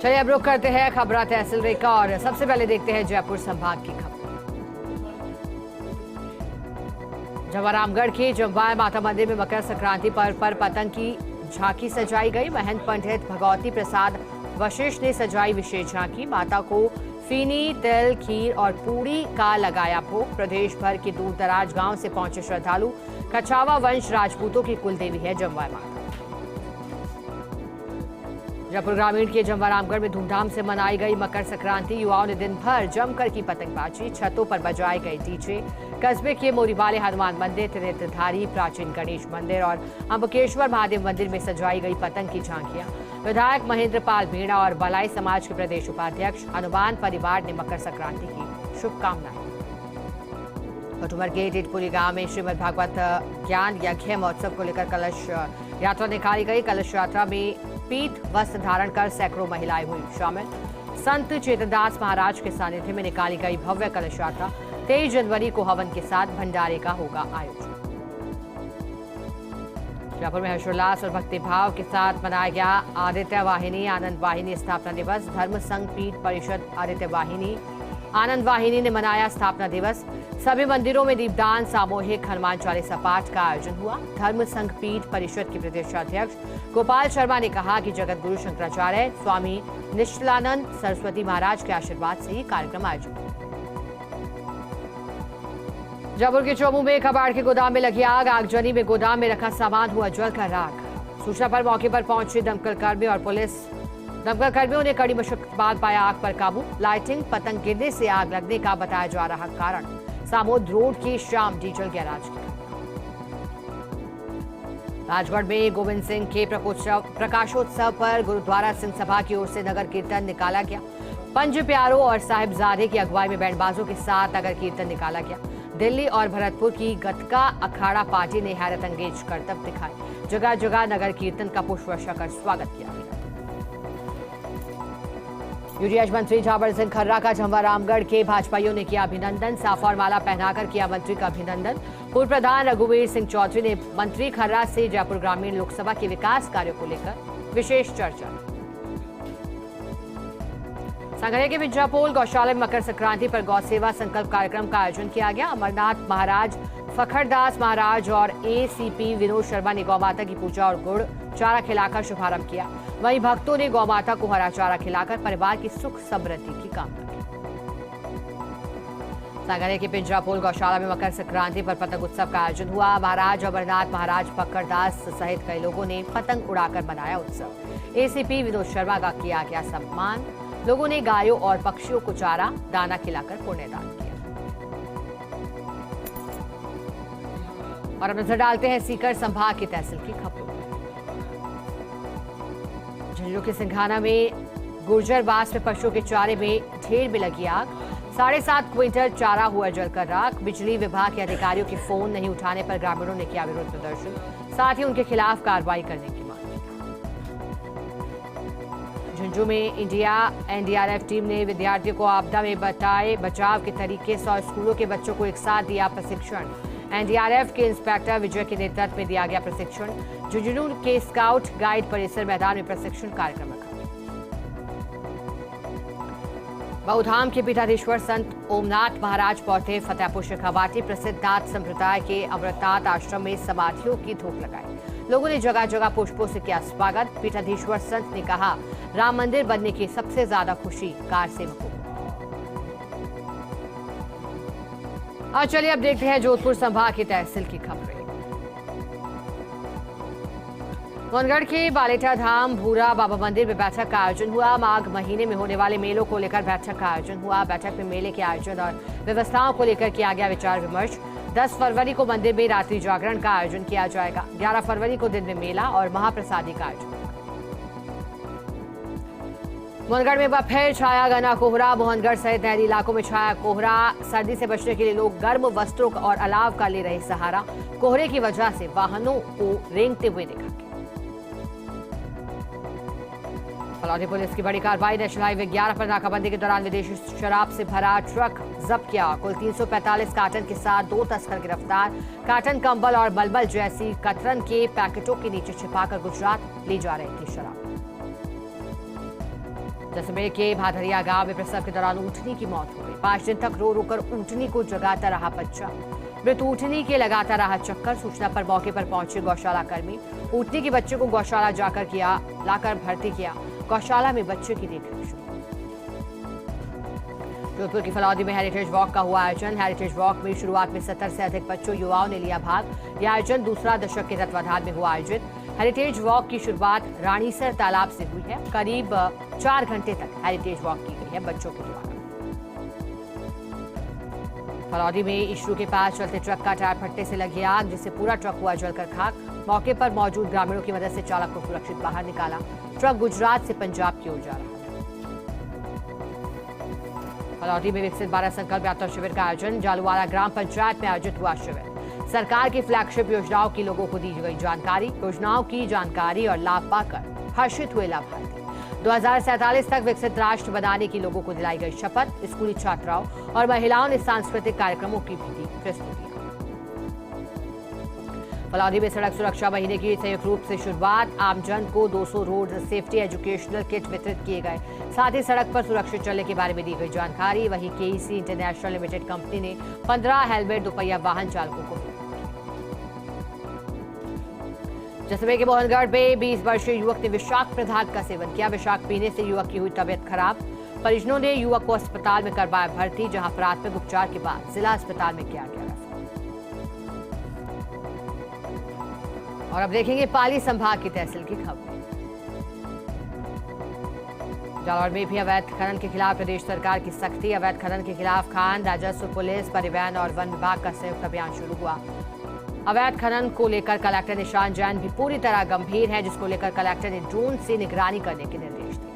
चलिए अब रुक करते हैं खबरा तहसील का और सबसे पहले देखते हैं जयपुर संभाग की खबर। जवारामगढ़ के जम्वाय माता मंदिर में मकर संक्रांति पर्व पर पतंग की झांकी सजाई गई। महंत पंडित भगवती प्रसाद वशिष्ठ ने सजाई विशेष झांकी। माता को फीनी, तिल, खीर और पूड़ी का लगाया भोग। प्रदेश भर के दूर दराज गांव से पहुंचे श्रद्धालु। कछावा वंश राजपूतों की कुलदेवी है जम्वाय माता। जयपुर ग्रामीण के जवारामगढ़ में धूमधाम से मनाई गई मकर संक्रांति। युवाओं ने दिन भर जमकर की पतंगबाजी। छतों पर बजाए गए डीजे। कस्बे के मोरीवाले हनुमान मंदिर, त्रिनेत्रधारी प्राचीन गणेश मंदिर और अंबकेश्वर महादेव मंदिर में सजाई गई पतंग की झांकियां। विधायक महेंद्र पाल मीणा और बलाई समाज के प्रदेश उपाध्यक्ष हनुमान परिवार ने मकर संक्रांति की शुभकामनाएं। कटुमर के टिटपुरी गांव में श्रीमद भागवत ज्ञान यज्ञ महोत्सव को लेकर कलश यात्रा निकाली गई। कलश यात्रा में पीठ वस्त्र धारण कर सैकड़ों महिलाएं हुई शामिल। संत चेतनदास महाराज के सानिध्य में निकाली गई भव्य कलश यात्रा। 23 जनवरी को हवन के साथ भंडारे का होगा आयोजन। जयपुर में हर्षोल्लास और भक्तिभाव के साथ मनाया गया आदित्य वाहिनी आनंद वाहिनी स्थापना दिवस। धर्म संघ पीठ परिषद आदित्य वाहिनी आनंद वाहिनी ने मनाया स्थापना दिवस। सभी मंदिरों में दीपदान, सामूहिक हनुमान चालीसा पाठ का आयोजन हुआ। धर्म संघ पीठ परिषद के प्रदेशाध्यक्ष गोपाल शर्मा ने कहा कि जगत गुरु शंकराचार्य स्वामी निश्चलानंद सरस्वती महाराज के आशीर्वाद से ये कार्यक्रम आयोजित हुआ। जयपुर के चौमू में कबाड़ के गोदाम में लगी आग। आगजनी में गोदाम में रखा सामान हुआ जलकर राख। सूचना पर मौके पर पहुंचे दमकल कर्मी और पुलिस। दमकल कर्मियों ने कड़ी मशक्कत बाद पाया आग पर काबू। लाइटिंग, पतंग गिरने से आग लगने का बताया जा रहा कारण। सामोद रोड के श्याम डीजल गैराज की। राजगढ़ में गोविंद सिंह के प्रकाशोत्सव पर गुरुद्वारा सिंह सभा की ओर से नगर कीर्तन निकाला गया। पंज प्यारों और साहिबजादे की अगुवाई में बैंडबाजों के साथ नगर कीर्तन निकाला गया। दिल्ली और भरतपुर की गतका अखाड़ा पार्टी ने हैरत अंगेज करतब दिखाए। जगह जगह नगर कीर्तन का पुष्प वर्षा कर स्वागत किया गया। यूडीएच मंत्री झावर सिंह खर्रा का जवारामगढ़ के भाजपाइयों ने किया अभिनंदन। साफा और माला पहनाकर किया मंत्री का अभिनंदन। पूर्व प्रधान रघुवीर सिंह चौधरी ने मंत्री खर्रा से जयपुर ग्रामीण लोकसभा के विकास कार्यों को लेकर विशेष चर्चा की। संगरिया के मिर्जापोल गौशाला में मकर संक्रांति पर गौ सेवा संकल्प कार्यक्रम का आयोजन किया गया। अमरनाथ महाराज, फखरदास महाराज और एसीपी विनोद शर्मा ने गौ माता की पूजा और गुड़ चारा खिलाकर शुभारंभ किया। वहीं भक्तों ने गौ माता को हरा चारा खिलाकर परिवार की सुख समृद्धि की कामना की। संगरिया के पिंजरापोल गौशाला में मकर संक्रांति पर पतंग उत्सव का आयोजन हुआ। महाराज अमरनाथ महाराज, फखरदास सहित कई लोगों ने पतंग उड़ाकर मनाया उत्सव। एसीपी विनोद शर्मा का किया गया सम्मान। लोगों ने गायों और पक्षियों को चारा दाना खिलाकर पुण्यदान किया। और अब नजर डालते हैं सीकर संभाग की तहसील की खबरों। झुंझुनू के सिंघाना में गुर्जरबास में पशुओं के चारे में ढेर में लगी आग। 7.5 क्विंटल चारा हुआ जलकर राख। बिजली विभाग के अधिकारियों के फोन नहीं उठाने पर ग्रामीणों ने किया विरोध प्रदर्शन। साथ ही उनके खिलाफ कार्रवाई करने की मांग की। झुंझुनू में इंडिया एनडीआरएफ टीम ने विद्यार्थियों को आपदा में बचाव के तरीके 100 स्कूलों के बच्चों को एक साथ दिया प्रशिक्षण। एनडीआरएफ के इंस्पेक्टर विजय के नेतृत्व में दिया गया प्रशिक्षण। झुंझुनू के स्काउट गाइड परिसर मैदान में प्रशिक्षण कार्यक्रम रखा। बहुधाम के पीठाधीश्वर संत ओमनाथ महाराज पहुंचे फतेहपुर शेखावाटी। प्रसिद्ध नाथ संप्रदाय के अमृतनाथ आश्रम में समाधियों की धूप लगाई। लोगों ने जगह जगह पुष्पों से किया स्वागत। पीठाधीश्वर संत ने कहा, राम मंदिर बनने की सबसे ज्यादा खुशी कार सेवकों को। और चलिए अब देखते हैं जोधपुर संभाग की तहसील की खबरें। सोनगढ़ के बालेटा धाम भूरा बाबा मंदिर में बैठक का आयोजन हुआ। माघ महीने में होने वाले मेलों को लेकर बैठक का आयोजन हुआ। बैठक में मेले के आयोजन और व्यवस्थाओं को लेकर किया गया विचार विमर्श। 10 फरवरी को मंदिर में रात्रि जागरण का आयोजन किया जाएगा। 11 फरवरी को दिन में मेला और महाप्रसादी का आयोजन। मोहनगढ़ में फिर छाया घना कोहरा। मोहनगढ़ सहित नहरी इलाकों में छाया कोहरा। सर्दी से बचने के लिए लोग गर्म वस्त्रों और अलाव का ले रहे सहारा। कोहरे की वजह से वाहनों को रेंगते हुए दिखा। फलौदी पुलिस की बड़ी कार्रवाई। नेशनल हाईवे 11 पर नाकाबंदी के दौरान विदेशी शराब से भरा ट्रक जब्त किया। कुल 345 कार्टन के साथ 2 तस्कर गिरफ्तार। कार्टन, कंबल और मलबल जैसी कतरन के पैकेटों के नीचे छिपाकर गुजरात ले जा रही थी शराब। जैसलमेर के भादरिया गांव में प्रसव के दौरान ऊँटनी की मौत हो गई। 5 दिन तक रो रोकर ऊँटनी को जगाता रहा बच्चा। मृत ऊँटनी के लगाता रहा चक्कर। सूचना पर मौके पर पहुंचे गौशाला कर्मी। ऊँटनी के बच्चे को गौशाला लाकर भर्ती किया। गौशाला में बच्चे की देखरेख शुरू। जोधपुर की फलौदी में हेरिटेज वॉक का हुआ आयोजन। हेरिटेज वॉक में शुरुआत में 70 से अधिक बच्चों युवाओं ने लिया भाग। यह आयोजन दूसरा दशक के तत्वाधान में हुआ आयोजित। हेरिटेज वॉक की शुरुआत रानीसर तालाब से हुई है। करीब 4 घंटे तक हेरिटेज वॉक की गई है बच्चों के द्वारा। फलौदी में इशरू के पास चलते ट्रक का टायर फटने से लगी आग, जिससे पूरा ट्रक हुआ जलकर खाक। मौके पर मौजूद ग्रामीणों की मदद से चालक को सुरक्षित बाहर निकाला। ट्रक गुजरात से पंजाब की ओर जा रहा है। फलौदी में विकसित भारत संकल्प यात्रा शिविर का आयोजन। जालूवाला ग्राम पंचायत में आयोजित हुआ शिविर। सरकार की फ्लैगशिप योजनाओं की लोगों को दी गई जानकारी। योजनाओं की जानकारी और लाभ पाकर हर्षित हुए लाभार्थी। 2047 तक विकसित राष्ट्र बनाने की लोगों को दिलाई गई शपथ। स्कूली छात्राओं और महिलाओं ने सांस्कृतिक कार्यक्रमों की भी दी प्रस्तुति। फलौदी में सड़क सुरक्षा महीने की संयुक्त रूप से शुरुआत। आमजन को 200 रोड सेफ्टी एजुकेशनल किट वितरित किए गए। साथ ही सड़क पर सुरक्षित चलने के बारे में दी गई जानकारी। वहीं केईसी इंटरनेशनल लिमिटेड कंपनी ने 15 हेलमेट दोपहिया वाहन चालकों को। जैसलमेर के मोहनगढ़ में 20 वर्षीय युवक ने विषाक्त पदार्थ का सेवन किया। विषाक्त पीने से युवक की हुई तबियत खराब। परिजनों ने युवक को अस्पताल में करवाया भर्ती, जहां प्राथमिक उपचार के बाद जिला अस्पताल में किया गया। और अब देखेंगे पाली संभाग की तहसील की खबर। जालौर में भी अवैध खनन के खिलाफ प्रदेश सरकार की सख्ती। अवैध खनन के खिलाफ खान, राजस्व, पुलिस, परिवहन और वन विभाग का संयुक्त अभियान शुरू हुआ। अवैध खनन को लेकर कलेक्टर निशान जैन भी पूरी तरह गंभीर है, जिसको लेकर कलेक्टर ने ड्रोन से निगरानी करने के निर्देश दिए।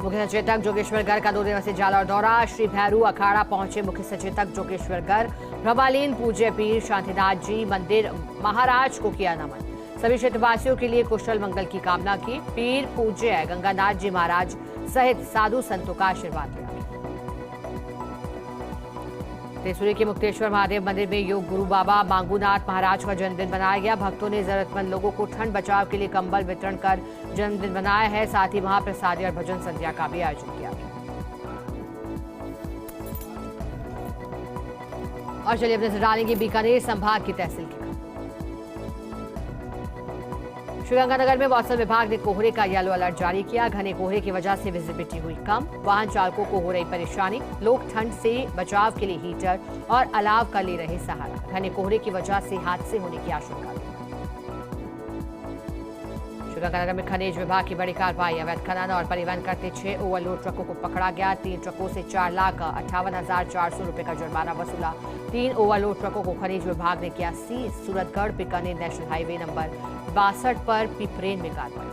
मुख्य सचेतक जोगेश्वर गर्ग का 2 दिवसीय जालौर दौरा। श्री भैरू अखाड़ा पहुंचे मुख्य सचेतक जोगेश्वर गर्ग। ब्रह्मलीन पूज्य पीर शांतिनाथ जी मंदिर महाराज को किया नमन। सभी क्षेत्रवासियों के लिए कुशल मंगल की कामना की। पीर पूज्य गंगानाथ जी महाराज सहित साधु संतों का आशीर्वाद लिया। त्रिशूली के मुक्तेश्वर महादेव मंदिर में योग गुरु बाबा मांगूनाथ महाराज का जन्मदिन मनाया गया। भक्तों ने जरूरतमंद लोगों को ठंड बचाव के लिए कंबल वितरण कर जन्मदिन मनाया है। साथ ही महाप्रसादी और भजन संध्या का भी आयोजन किया गया। और चलिए अपने डालेंगे बीकानेर संभाग की तहसील की खबर। श्रीगंगानगर में मौसम विभाग ने कोहरे का येलो अलर्ट जारी किया। घने कोहरे की वजह से विजिबिलिटी हुई कम। वाहन चालकों को हो रही परेशानी। लोग ठंड से बचाव के लिए हीटर और अलाव का ले रहे सहारा। घने कोहरे की वजह से हादसे होने की आशंका। श्रीगंगानगर में खनिज विभाग की बड़ी कार्रवाई। अवैध खनन और परिवहन करते 6 ओवरलोड ट्रकों को पकड़ा गया। 3 ट्रकों से 4,58,400 रुपए का जुर्माना वसूला। 3 ओवरलोड ट्रकों को खनिज विभाग ने किया seize. Suratgarh Bikaner national highway number 62 पर पिपरेन में कार्रवाई।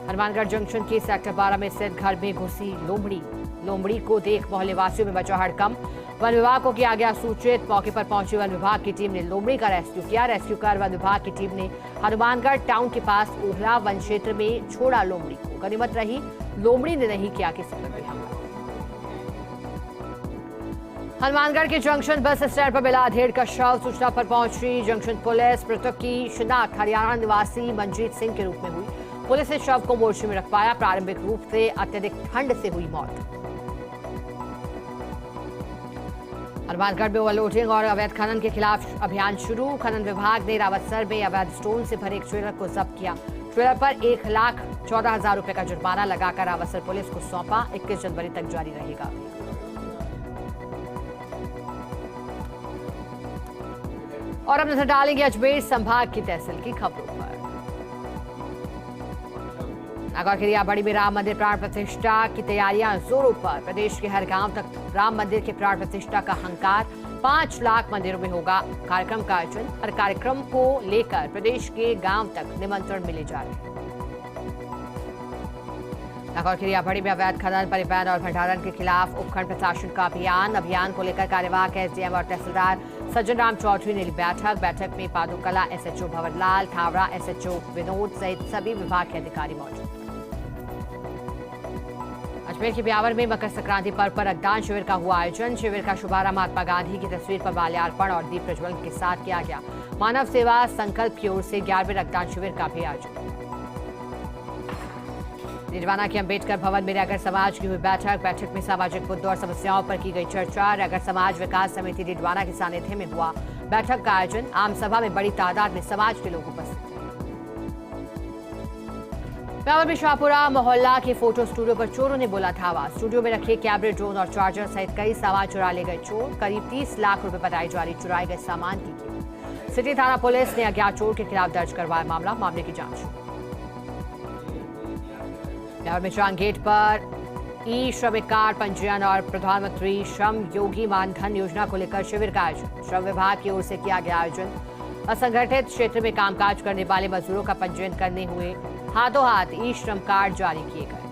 हनुमानगढ़ जंक्शन के सेक्टर 12 में स्थित घर में घुसी लोमड़ी। लोमड़ी को देख मोहल्ले वासियों में मचा हड़कंप। वन विभाग को किया गया सूचित। मौके पर पहुंची वन विभाग की टीम ने लोमड़ी का रेस्क्यू किया। रेस्क्यू कर वन विभाग की टीम ने हनुमानगढ़ टाउन के पास ओहला वन क्षेत्र में छोड़ा लोमड़ी को। गनीमत रही लोमड़ी ने नहीं किया किसी पर भी हमला। हनुमानगढ़ के जंक्शन बस स्टैंड पर मिला अधेड़ का शव। सूचना पर पहुंची जंक्शन पुलिस। मृतक की शिनाख्त हरियाणा निवासी मंजीत सिंह के रूप में हुई। पुलिस ने शव को मोर्चे में रखवाया। प्रारंभिक रूप से अत्यधिक ठंड से हुई मौत। हनुमानगढ़ में ओवरलोडिंग और अवैध खनन के खिलाफ अभियान शुरू। खनन विभाग ने रावतसर में अवैध स्टोन से भरे एक ट्रेलर को जब्त किया। ट्रेलर पर 1,14,000 रुपए का जुर्माना लगाकर रावतसर पुलिस को सौंपा। 21 जनवरी तक जारी रहेगा। और अब नजर डालेंगे अजमेर संभाग की तहसील की खबरों पर। नागौर के रियाबड़ी में राम मंदिर प्राण प्रतिष्ठा की तैयारियां जोरों पर। प्रदेश के हर गांव तक राम मंदिर के प्राण प्रतिष्ठा का हंकार। 5 लाख मंदिरों में होगा कार्यक्रम का आयोजन। हर कार्यक्रम को लेकर प्रदेश के गांव तक निमंत्रण मिले जा रहे हैं। नागौर के रियाबड़ी में अवैध खनन, परिवहन और भंडारण के खिलाफ उपखंड प्रशासन का अभियान को लेकर कार्यवाहक एसडीएम और तहसीलदार सज्जन राम चौधरी ने ली बैठक में पादुकला एसएचओ भंवरलाल, थावड़ा एसएचओ विनोद सहित सभी विभाग के अधिकारी मौजूद। अजमेर के ब्यावर में मकर संक्रांति पर्व पर रक्तदान शिविर का हुआ आयोजन। शिविर का शुभारंभ महात्मा गांधी की तस्वीर पर माल्यार्पण और दीप प्रज्वलन के साथ किया गया। मानव सेवा संकल्प की ओर से 11वें रक्तदान शिविर का भी आयोजन। निरवाना के अंबेडकर भवन में रैगर समाज की हुई बैठक में सामाजिक मुद्दों और समस्याओं पर की गई चर्चा। रैगर समाज विकास समिति निरवाना के सानिध्य में हुआ बैठक का आयोजन। आम सभा में बड़ी तादाद में समाज के लोग उपस्थित थे। ब्यावर में शाहपुरा मोहल्ला के फोटो स्टूडियो पर चोरों ने बोला धावा। स्टूडियो में रखे कैमरे, ड्रोन और चार्जर सहित कई सामान चुरा ले गए चोर। करीब 30 लाख रुपए बताई जा रही चुराए गए सामान की कीमत। सिटी थाना पुलिस ने अज्ञात चोर के खिलाफ दर्ज करवाया मामले की जांच। ब्यावर में श्राम गेट पर ई श्रमिक कार्ड पंजीयन और प्रधानमंत्री श्रम योगी मानधन योजना को लेकर शिविर का आयोजन। श्रम विभाग की ओर से किया गया आयोजन। असंगठित क्षेत्र में कामकाज करने वाले मजदूरों का पंजीयन करने हुए हाथों हाथ ई श्रम कार्ड जारी किए गए।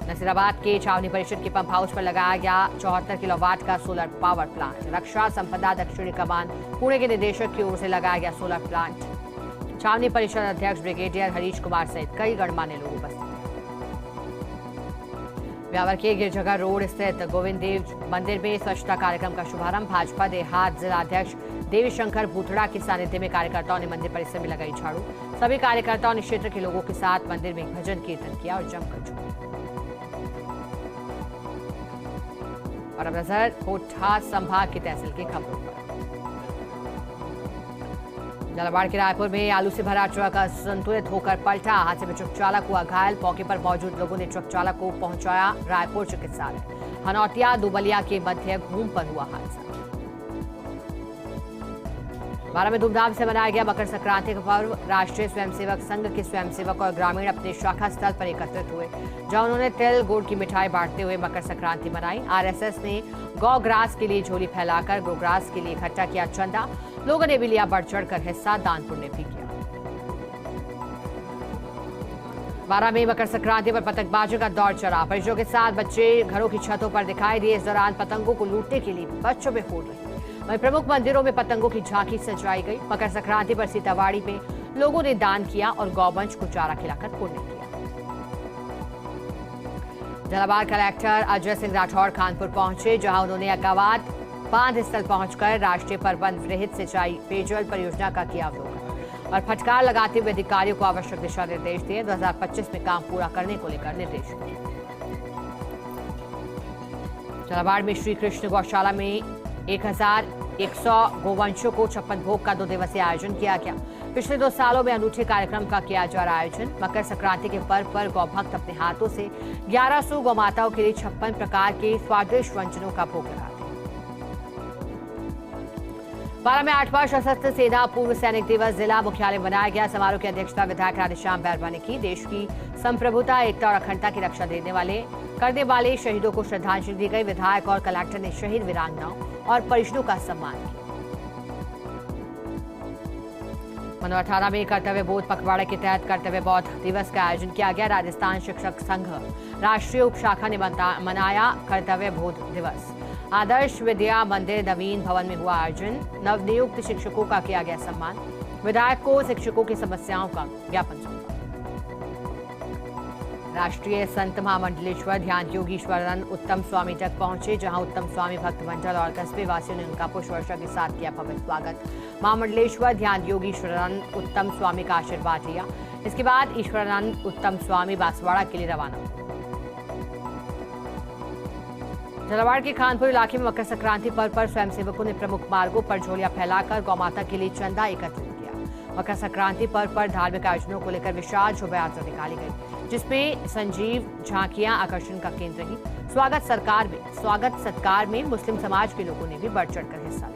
नसीराबाद के छावनी परिषद के पंप हाउस पर लगाया गया 74 किलोवाट का सोलर पावर प्लांट। रक्षा संपदा दक्षिणी कमान पुणे के निदेशक की ओर से लगाया गया सोलर प्लांट। छावनी परिषद अध्यक्ष ब्रिगेडियर हरीश कुमार सहित कई गणमान्य लोग उपस्थित थे। ब्यावर के गिरजगा रोड स्थित गोविंद देव मंदिर में स्वच्छता कार्यक्रम का शुभारंभ। भाजपा देहात जिलाध्यक्ष देवीशंकर भूतड़ा के सानिध्य में कार्यकर्ताओं ने मंदिर परिसर में लगाई झाड़ू। सभी कार्यकर्ताओं ने क्षेत्र के लोगों के साथ मंदिर में भजन कीर्तन किया और जमकर झूमे। और अब नजर कोटा संभाग की तहसील की खबरों पर। झालावाड़ के रायपुर में आलू से भरा ट्रक असंतुलित होकर पलटा। हादसे में ट्रक चालक हुआ घायल। मौके पर मौजूद लोगों ने ट्रक चालक को पहुंचाया रायपुर चिकित्सालय। हनौतिया दुबलिया के मध्य घूम पर हुआ हादसा। बारा में धूमधाम से मनाया गया मकर संक्रांति का पर्व। राष्ट्रीय स्वयंसेवक संघ के स्वयंसेवक और ग्रामीण अपने शाखा स्थल पर एकत्रित हुए, जहां उन्होंने तिल गुड़ की मिठाई बांटते हुए मकर संक्रांति मनाई। आरएसएस ने गौ ग्रास के लिए झोली फैलाकर गोग्रास के लिए इकट्ठा किया चंदा। लोगों ने भी लिया बढ़ चढ़कर हिस्सा, दान पुण्य भी किया। बारा में मकर संक्रांति पर पतंगबाजी का दौर चला। परिजनों के साथ बच्चे घरों की छतों पर दिखाई दिए। इस दौरान पतंगों को लूटने के लिए बच्चों में होड़ रही। वहीं प्रमुख मंदिरों में पतंगों की झांकी सजाई गई। मकर संक्रांति पर सीतावाड़ी में लोगों ने दान किया और गौवंश को चारा खिलाकर पुण्य किया। झालावाड़ कलेक्टर अजय सिंह राठौड़ कानपुर पहुंचे, जहां उन्होंने अगावाद बांध स्थल पहुंचकर राष्ट्रीय प्रबंध विहित सिंचाई पेयजल परियोजना का किया अवलोकन और फटकार लगाते हुए अधिकारियों को आवश्यक दिशा निर्देश दिए। 2025 में काम पूरा करने को लेकर निर्देश दिए। झालावाड़ में श्री कृष्ण गौशाला में 1100 गोवंशों को 56 भोग का 2 दिवसीय आयोजन किया गया। पिछले 2 सालों में अनूठे कार्यक्रम का किया जा रहा आयोजन। मकर संक्रांति के पर्व पर गौभक्त अपने हाथों से 1100 गौमाताओं के लिए 56 प्रकार के स्वादिष्ट व्यंजनों का भोग लगाते हैं। बारा में 8वां सशस्त्र सेना पूर्व सैनिक दिवस जिला मुख्यालय मनाया गया। समारोह की अध्यक्षता विधायक राधेश्याम बैरवा ने की। देश की संप्रभुता, एकता और अखंडता की रक्षा करने वाले शहीदों को श्रद्धांजलि दी गई। विधायक और कलेक्टर ने शहीद वीरांगनाओं और परिजनों का सम्मान किया। मनोहर थाना में कर्तव्य बोध पखवाड़े के तहत कर्तव्य बोध दिवस का आयोजन किया गया। राजस्थान शिक्षक संघ राष्ट्रीय उप शाखा ने मनाया कर्तव्य बोध दिवस। आदर्श विद्या मंदिर नवीन भवन में हुआ आयोजन। नवनियुक्त शिक्षकों का किया गया सम्मान। विधायक को शिक्षकों की समस्याओं का ज्ञापन सौंपा। राष्ट्रीय संत महामंडलेश्वर ध्यान योगीश्वरानंद उत्तम स्वामी तक पहुंचे, जहां उत्तम स्वामी भक्त मंडल और कस्बे वासियों ने उनका पुष्प वर्षा के साथ किया भव्य स्वागत। महामंडलेश्वर ध्यान योगीश्वरानंद उत्तम स्वामी का आशीर्वाद लिया। इसके बाद ईश्वरानंद उत्तम स्वामी बांसवाड़ा के लिए रवाना हुए। झालावाड़ के खानपुर इलाके में मकर संक्रांति पर्व पर स्वयंसेवकों ने प्रमुख मार्गों पर झोलियां फैलाकर गौमाता के लिए चंदा एकत्रित किया। मकर संक्रांति पर्व पर धार्मिक आयोजनों को लेकर विशाल शोभा यात्रा निकाली गई, जिसमें संजीव झांकियां आकर्षण का केंद्र रही। स्वागत सत्कार में मुस्लिम समाज के लोगों ने भी बढ़ चढ़कर हिस्सा लिया।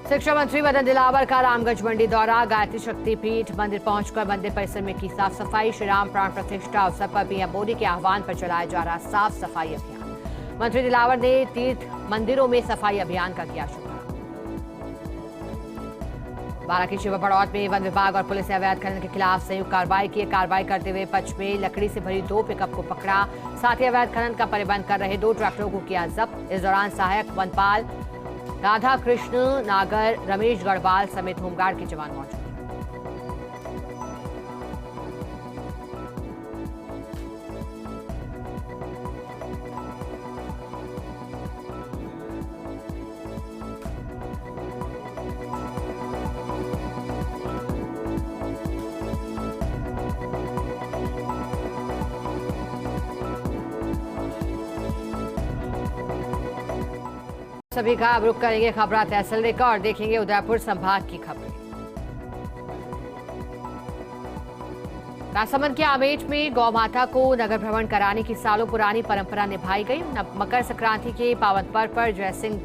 शिक्षा मंत्री मदन दिलावर का रामगंज मंडी दौरा। गायत्री शक्तिपीठ मंदिर पहुंचकर मंदिर परिसर में की साफ सफाई। श्री राम प्राण प्रतिष्ठा अवसर पर पीएम मोदी के आह्वान पर चलाया जा रहा साफ सफाई अभियान। मंत्री दिलावर ने तीर्थ मंदिरों में सफाई अभियान का किया शुभारंभ। बारा के शिवा बड़ौत में वन विभाग और पुलिस ने अवैध खनन के खिलाफ संयुक्त कार्रवाई की। कार्रवाई करते हुए पच में लकड़ी से भरी 2 पिकअप को पकड़ा। साथ ही अवैध खनन का प्रबंध कर रहे 2 ट्रैक्टरों को किया जब्त। इस दौरान सहायक वनपाल राधा कृष्ण नागर, रमेश गढ़वाल समेत होमगार्ड के जवान मौजूद। सभी का अब रुख करेंगे खबरा तहसील का और देखेंगे उदयपुर संभाग की खबरें। राजसमंद के आमेठ में गौ माता को नगर भ्रमण कराने की सालों पुरानी परंपरा निभाई गई। मकर संक्रांति के पावन पर्व पर जयसिंह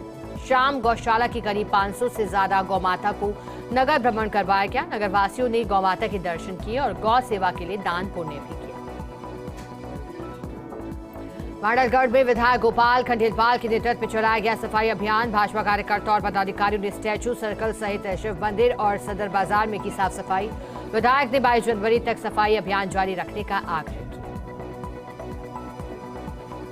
शाम गौशाला की करीब 500 से ज्यादा गौ माता को नगर भ्रमण करवाया गया। नगर वासियों ने गौ माता के दर्शन किए और गौ सेवा के लिए दान पुण्य भी किया। मांडलगढ़ में विधायक गोपाल खंडेलवाल के नेतृत्व में चलाया गया सफाई अभियान। भाजपा कार्यकर्ता और पदाधिकारियों ने स्टैचू सर्कल सहित शिव मंदिर और सदर बाजार में की साफ सफाई। विधायक ने 22 जनवरी तक सफाई अभियान जारी रखने का आग्रह किया।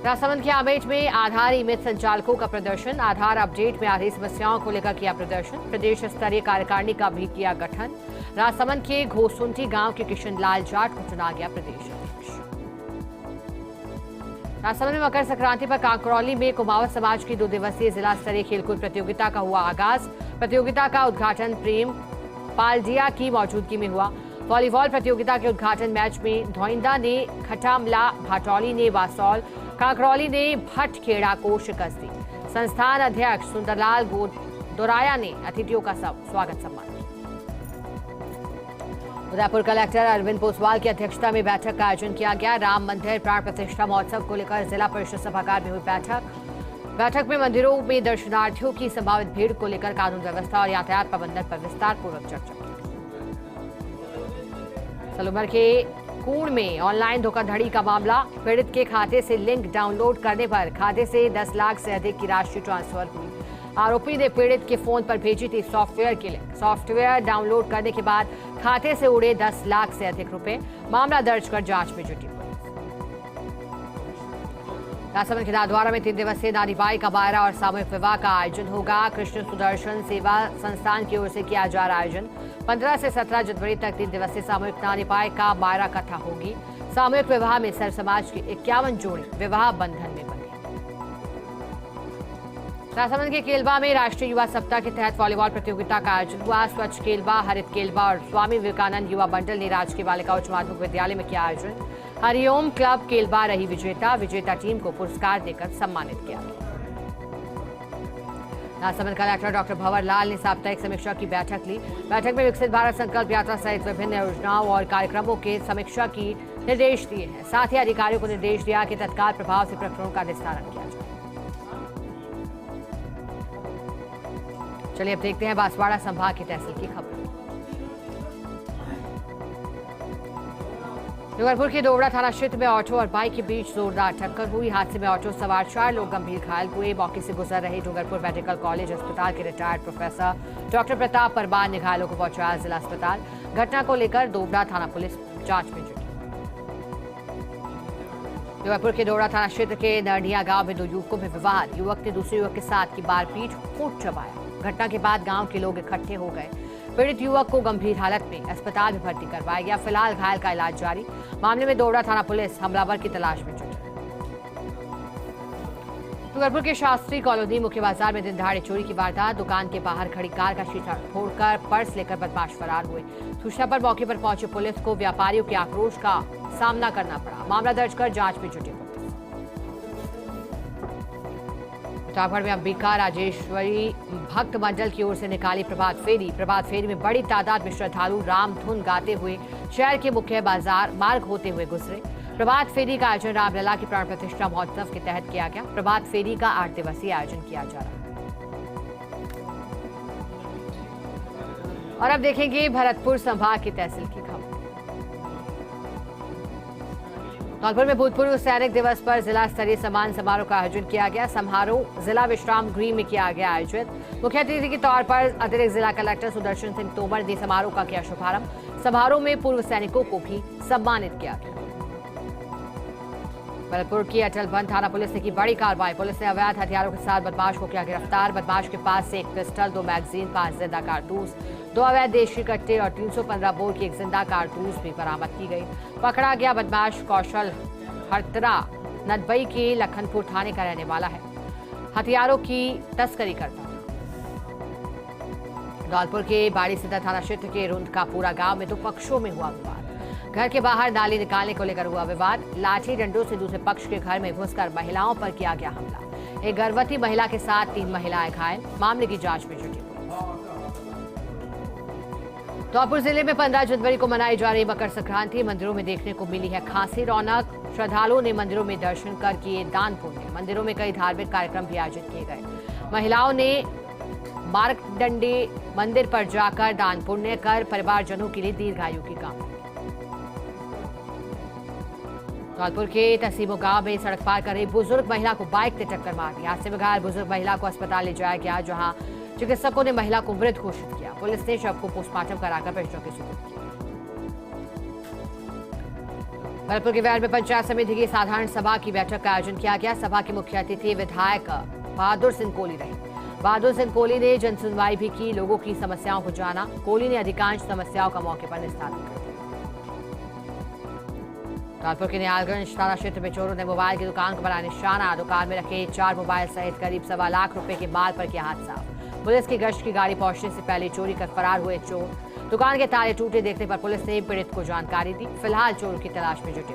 राजसमंद के आमेठ में आधार ईमेज संचालकों का प्रदर्शन। आधार अपडेट में आ रही समस्याओं को लेकर किया प्रदर्शन। प्रदेश स्तरीय कार्यकारिणी का भी किया गठन। राजसमंद के घोसुंटी गांव के किशन लाल जाट को चुना गया प्रदेश अध्यक्ष। राजसमंद में मकर संक्रांति पर कांकरौली में कुमावत समाज की 2 दिवसीय जिला स्तरीय खेलकूद प्रतियोगिता का हुआ आगाज। प्रतियोगिता का उद्घाटन प्रेम पालजिया की मौजूदगी में हुआ। वॉलीबॉल प्रतियोगिता के उद्घाटन मैच में धोइंदा ने खटामला, भाटौली ने वासौल, कांकरौली ने भटखेड़ा को शिकस्त दी। संस्थान अध्यक्ष सुंदरलाल दोराया ने अतिथियों का स्वागत सम्मान किया। उदयपुर कलेक्टर अरविंद पोसवाल की अध्यक्षता में बैठक का आयोजन किया गया। राम मंदिर प्राण प्रतिष्ठा महोत्सव को लेकर जिला परिषद सभागार में हुई बैठक में मंदिरों में दर्शनार्थियों की संभावित भीड़ को लेकर कानून व्यवस्था और यातायात प्रबंधन पर विस्तार पूर्वक चर्चा की। सलूमर के कूड़ में ऑनलाइन धोखाधड़ी का मामला। पीड़ित के खाते से लिंक डाउनलोड करने पर खाते से 10 लाख से अधिक की राशि ट्रांसफर हुई। आरोपी ने पीड़ित के फोन पर भेजी थी सॉफ्टवेयर की लिंक। सॉफ्टवेयर डाउनलोड करने के बाद खाते से उड़े 10 लाख से अधिक रुपए। मामला दर्ज कर जांच में जुटी पुलिस। राजसमंद के नाथद्वारा में 3 दिवसीय नानी बाई का बायरा और सामूहिक विवाह का आयोजन होगा। कृष्ण सुदर्शन सेवा संस्थान की ओर से किया जा रहा आयोजन। 15 से 17 जनवरी तक 3 दिवसीय सामूहिक नानी बाई का बायरा कथा होगी। सामूहिक विवाह में सर समाज के 51 जोड़े विवाह बंधन में बने। राजसमंद के केलवा में राष्ट्रीय युवा सप्ताह के तहत वॉलीबॉल प्रतियोगिता का आयोजन हुआ। स्वच्छ केलवा, हरित केलवा और स्वामी विवेकानंद युवा मंडल ने राजकीय बालिका उच्च माध्यमिक विद्यालय में किया आयोजन। हरिओम क्लब केलवा रही विजेता टीम को पुरस्कार देकर सम्मानित किया गया। राजसमंद कलेक्टर डॉक्टर भंवर लाल ने साप्ताहिक समीक्षा की बैठक ली। बैठक में विकसित भारत संकल्प यात्रा सहित विभिन्न योजनाओं और कार्यक्रमों के समीक्षा की निर्देश दिए हैं। साथ ही अधिकारियों को निर्देश दिया कि तत्काल प्रभाव से प्रकरणों का निस्तारण किया जाए। चलिए अब देखते हैं बांसवाड़ा संभाग की तहसील की खबर। डूंगरपुर के दोवड़ा थाना क्षेत्र में ऑटो और बाइक के बीच जोरदार टक्कर हुई। हादसे में ऑटो सवार 4 लोग गंभीर घायल हुए। मौके से गुजर रहे डूंगरपुर मेडिकल कॉलेज अस्पताल के retired professor doctor Pratap Parmar ने घायलों को पहुंचाया जिला अस्पताल। घटना को लेकर दोवड़ा थाना पुलिस जांच में जुटी। डूंगरपुर के दोवड़ा थाना क्षेत्र के नरनिया गांव में 2 युवकों में विवाद। युवक ने दूसरे युवक के साथ की मारपीट, खून चबाया। घटना के बाद गांव के लोग इकट्ठे हो गए। पीड़ित युवक को गंभीर हालत में अस्पताल में भर्ती करवाया गया। फिलहाल घायल का इलाज जारी। मामले में दोवड़ा थाना पुलिस हमलावर की तलाश में जुटी। डूंगरपुर के शास्त्री कॉलोनी मुख्य बाजार में दिन दहाड़े चोरी की वारदात। दुकान के बाहर खड़ी कार का शीशा फोड़कर पर्स लेकर बदमाश फरार हुए। सूचना पर मौके पर पहुंचे पुलिस को व्यापारियों के आक्रोश का सामना करना पड़ा। मामला दर्ज कर जांच में जुटी पुलिस। प्रतापगढ़ में अंबिका राजेश्वरी भक्त मंडल की ओर से निकाली प्रभात फेरी। प्रभात फेरी में बड़ी तादाद में श्रद्धालु राम धुन गाते हुए शहर के मुख्य बाजार मार्ग होते हुए गुजरे। प्रभात फेरी का आयोजन रामलला की प्राण प्रतिष्ठा महोत्सव के तहत किया गया। प्रभात फेरी का 8 दिवसीय आयोजन किया जा रहा है। और अब देखेंगे भरतपुर संभाग की तहसील की खबर। धौलपुर में भूतपूर्व सैनिक दिवस पर जिला स्तरीय सम्मान समारोह का आयोजन किया गया। समारोह जिला विश्राम गृह में किया गया आयोजित। मुख्य अतिथि के तौर पर अतिरिक्त जिला कलेक्टर सुदर्शन सिंह तोमर ने समारोह का किया शुभारंभ। समारोह में पूर्व सैनिकों को भी सम्मानित किया गया। भरतपुर की अटल वन थाना पुलिस ने की बड़ी कार्रवाई। पुलिस ने अवैध हथियारों के साथ बदमाश को किया गिरफ्तार। बदमाश के पास से 1 पिस्टल, 2 मैगजीन, 5 जिंदा कारतूस, 2 अवैध देशी कट्टे और 315 बोर की 1 जिंदा कारतूस भी बरामद की गई। पकड़ा गया बदमाश कौशल हरतरा नदबई के लखनपुर थाने का रहने वाला है। हथियारों की तस्करी करता था। धौलपुर के बाड़ी सीधा थाना क्षेत्र के रुंदकापुरा गांव में 2 पक्षों में हुआ विवाद। घर के बाहर नाली निकालने को लेकर हुआ विवाद। लाठी डंडों से दूसरे पक्ष के घर में घुसकर महिलाओं पर किया गया हमला। एक गर्भवती महिला के साथ 3 महिलाएं घायल। मामले की जांच में जुटी। धौलपुर जिले में 15 जनवरी को मनाई जा रही मकर संक्रांति। मंदिरों में देखने को मिली है खासी रौनक। श्रद्धालुओं ने मंदिरों में दर्शन कर किए दान पुण्य। मंदिरों में कई धार्मिक कार्यक्रम भी आयोजित किए गए। महिलाओं ने मार्कंडे मंदिर पर जाकर दान पुण्य कर परिवारजनों के लिए दीर्घायु की कामना की। धौलपुर के तसीमो गांव में सड़क पार कर रही बुजुर्ग महिला को बाइक ने टक्कर मार दी। हादसे में घायल बुजुर्ग महिला को अस्पताल ले जाया गया, जहां चिकित्सकों ने महिला को मृत घोषित किया। पुलिस ने शव को पोस्टमार्टम कराकर परिजनों के सुपुर्द किया। भरतपुर के वैल में पंचायत समिति की साधारण सभा की बैठक का आयोजन किया गया। सभा के मुख्य अतिथि विधायक बहादुर सिंह कोहली रहे। बहादुर सिंह कोहली ने जनसुनवाई भी की, लोगों की समस्याओं को जाना। कोहली ने अधिकांश समस्याओं का मौके पर निस्तारण कर दिया। धौलपुर के निहालगंज थाना क्षेत्र में चोरों ने मोबाइल की दुकान को बनाया निशाना। दुकान में रखे 4 मोबाइल सहित करीब 1.25 लाख रुपए के माल पर किया हाथ साफ। पुलिस की गश्त की गाड़ी पहुंचने से पहले चोरी कर फरार हुए चोर। दुकान के ताले टूटे देखने पर पुलिस ने पीड़ित को जानकारी दी। फिलहाल चोरों की तलाश में जुटे।